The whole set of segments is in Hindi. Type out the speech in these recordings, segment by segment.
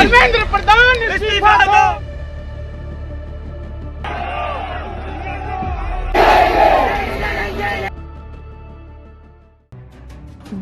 धर्मेंद्र प्रधान इस्तीफा दो।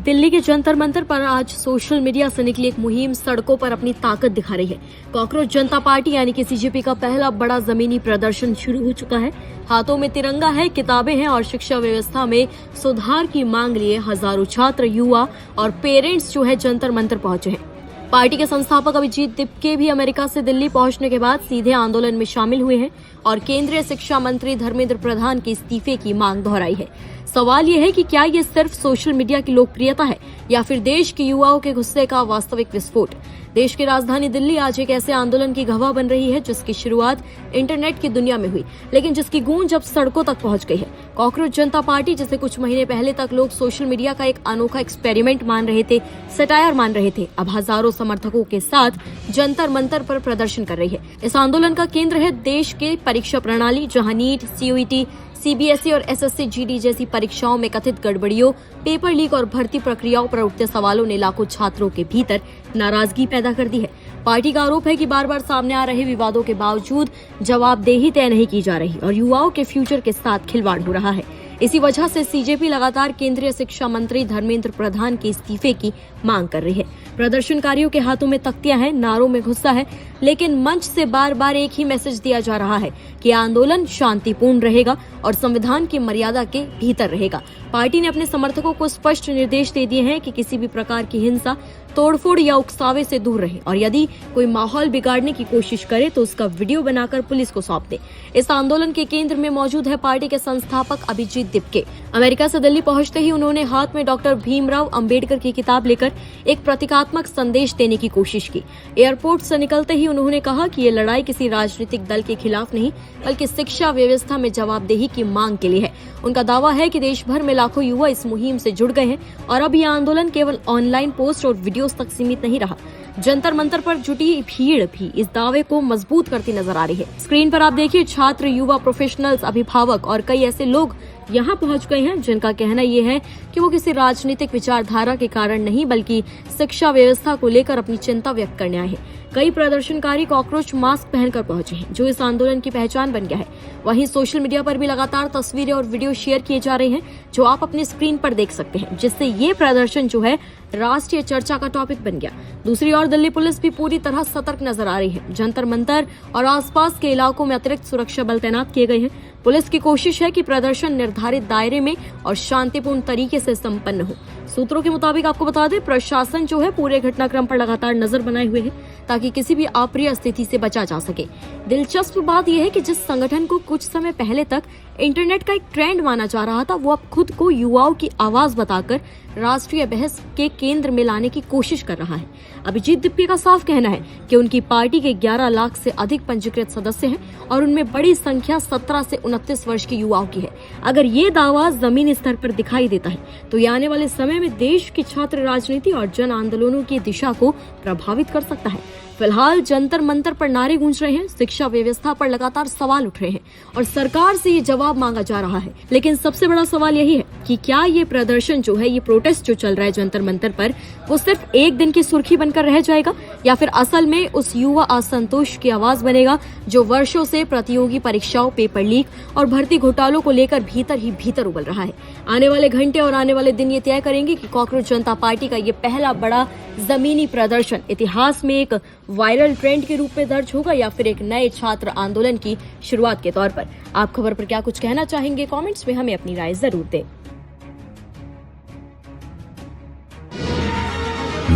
दिल्ली के जंतर मंतर पर आज सोशल मीडिया से निकली एक मुहिम सड़कों पर अपनी ताकत दिखा रही है। कॉकरोच जनता पार्टी यानी कि सीजेपी का पहला बड़ा जमीनी प्रदर्शन शुरू हो चुका है। हाथों में तिरंगा है, किताबें हैं और शिक्षा व्यवस्था में सुधार की मांग लिए हजारों छात्र, युवा और पेरेंट्स जो है जंतर मंतर पहुंचे हैं। पार्टी के संस्थापक अभिजीत दिपके भी अमेरिका से दिल्ली पहुंचने के बाद सीधे आंदोलन में शामिल हुए हैं और केंद्रीय शिक्षा मंत्री धर्मेंद्र प्रधान के इस्तीफे की मांग दोहराई है। सवाल यह है कि क्या ये सिर्फ सोशल मीडिया की लोकप्रियता है या फिर देश के युवाओं के गुस्से का वास्तविक विस्फोट। देश की राजधानी दिल्ली आज एक ऐसे आंदोलन की गवाह बन रही है जिसकी शुरुआत इंटरनेट की दुनिया में हुई, लेकिन जिसकी गूंज अब सड़कों तक पहुंच गई है। कॉकरोच जनता पार्टी, जिसे कुछ महीने पहले तक लोग सोशल मीडिया का एक अनोखा एक्सपेरिमेंट मान रहे थे, सटायर मान रहे थे, अब हजारों समर्थकों के साथ जंतर मंतर पर प्रदर्शन कर रही है। इस आंदोलन का केंद्र है देश के परीक्षा प्रणाली, जहां नीट, सीयूईटी, सीबीएसई और एसएससी जीडी जैसी परीक्षाओं में कथित गड़बड़ियों, पेपर लीक और भर्ती प्रक्रियाओं पर उठते सवालों ने लाखों छात्रों के भीतर नाराजगी पैदा कर दी है। पार्टी का आरोप है कि बार बार सामने आ रहे विवादों के बावजूद जवाबदेही तय नहीं की जा रही और युवाओं के फ्यूचर के साथ खिलवाड़ हो रहा है। इसी वजह से सीजेपी लगातार केंद्रीय शिक्षा मंत्री धर्मेंद्र प्रधान के इस्तीफे की मांग कर रही है। प्रदर्शनकारियों के हाथों में तख्तियां हैं, नारों में गुस्सा है, लेकिन मंच से बार बार एक ही मैसेज दिया जा रहा है कि आंदोलन शांतिपूर्ण रहेगा और संविधान की मर्यादा के भीतर रहेगा। पार्टी ने अपने समर्थकों को स्पष्ट निर्देश दे दिए हैं कि किसी भी प्रकार की हिंसा, तोड़फोड़ या उकसावे से दूर रहे और यदि कोई माहौल बिगाड़ने की कोशिश करे तो उसका वीडियो बनाकर पुलिस को सौंप दे। इस आंदोलन के केंद्र में मौजूद है पार्टी के संस्थापक अभिजीत दिपके। अमेरिका से दिल्ली पहुंचते ही उन्होंने हाथ में डॉक्टर भीमराव अंबेडकर की किताब लेकर एक प्रतीकात्मक संदेश देने की कोशिश की। एयरपोर्ट से निकलते ही उन्होंने कहा कि ये लड़ाई किसी राजनीतिक दल के खिलाफ नहीं, बल्कि शिक्षा व्यवस्था में जवाबदेही की मांग के लिए है। उनका दावा है कि देश भर में लाखों युवा इस मुहिम से जुड़ गए हैं और अब ये आंदोलन केवल ऑनलाइन पोस्ट और वीडियोस तक सीमित नहीं रहा। जंतर मंतर पर जुटी भीड़ भी इस दावे को मजबूत करती नजर आ रही है। स्क्रीन पर आप देखिए, छात्र, युवा, प्रोफेशनल्स, अभिभावक और कई ऐसे लोग यहाँ पहुंच गए हैं जिनका कहना ये है कि वो किसी राजनीतिक विचारधारा के कारण नहीं, बल्कि शिक्षा व्यवस्था को लेकर अपनी चिंता व्यक्त करने आए हैं। कई प्रदर्शनकारी कॉकरोच मास्क पहनकर पहुंचे हैं, जो इस आंदोलन की पहचान बन गया है। वहीं सोशल मीडिया पर भी लगातार तस्वीरें और वीडियो शेयर किए जा रहे हैं, जो आप अपनी स्क्रीन पर देख सकते हैं, जिससे ये प्रदर्शन जो है राष्ट्रीय चर्चा का टॉपिक बन गया। दूसरी ओर दिल्ली पुलिस भी पूरी तरह सतर्क नजर आ रही है। जंतर मंतर और आसपास के इलाकों में अतिरिक्त सुरक्षा बल तैनात किए गए हैं। पुलिस की कोशिश है कि प्रदर्शन निर्धारित दायरे में और शांतिपूर्ण तरीके से संपन्न हो। सूत्रों के मुताबिक आपको बता दें, प्रशासन जो है पूरे घटनाक्रम पर लगातार नजर बनाए हुए है ताकि किसी भी अप्रिय स्थिति से बचा जा सके। दिलचस्प बात यह है कि जिस संगठन को कुछ समय पहले तक इंटरनेट का एक ट्रेंड माना जा रहा था, वो अब खुद को युवाओं की आवाज बताकर राष्ट्रीय बहस के केंद्र में लाने की कोशिश कर रहा है। अभिजीत दिपके का साफ कहना है कि उनकी पार्टी के 11 लाख से अधिक पंजीकृत सदस्य हैं और उनमें बड़ी संख्या 17 से 29 वर्ष के युवाओं की है। अगर ये दावा जमीनी स्तर पर दिखाई देता है तो ये आने वाले समय में देश की छात्र राजनीति और जन आंदोलनों की दिशा को प्रभावित कर सकता है। फिलहाल जंतर मंतर पर नारे गूंज रहे हैं, शिक्षा व्यवस्था पर लगातार सवाल उठ रहे हैं और सरकार से ये जवाब मांगा जा रहा है। लेकिन सबसे बड़ा सवाल यही है कि क्या ये प्रदर्शन जो है, ये प्रोटेस्ट जो चल रहा है जंतर मंतर पर, वो सिर्फ एक दिन की सुर्खी बनकर रह जाएगा या फिर असल में उस युवा असंतोष की आवाज बनेगा जो वर्षों से प्रतियोगी परीक्षाओं, पेपर लीक और भर्ती घोटालों को लेकर भीतर ही भीतर उबल रहा है। आने वाले घंटे और आने वाले दिन ये तय करेंगे कि कॉकरोच जनता पार्टी का ये पहला बड़ा जमीनी प्रदर्शन इतिहास में एक वायरल ट्रेंड के रूप में दर्ज होगा या फिर एक नए छात्र आंदोलन की शुरुआत के तौर पर। आप खबर पर क्या कुछ कहना चाहेंगे? कमेंट्स में हमें अपनी राय जरूर दें।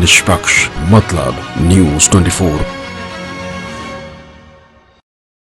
निष्पक्ष मतलब न्यूज़ 24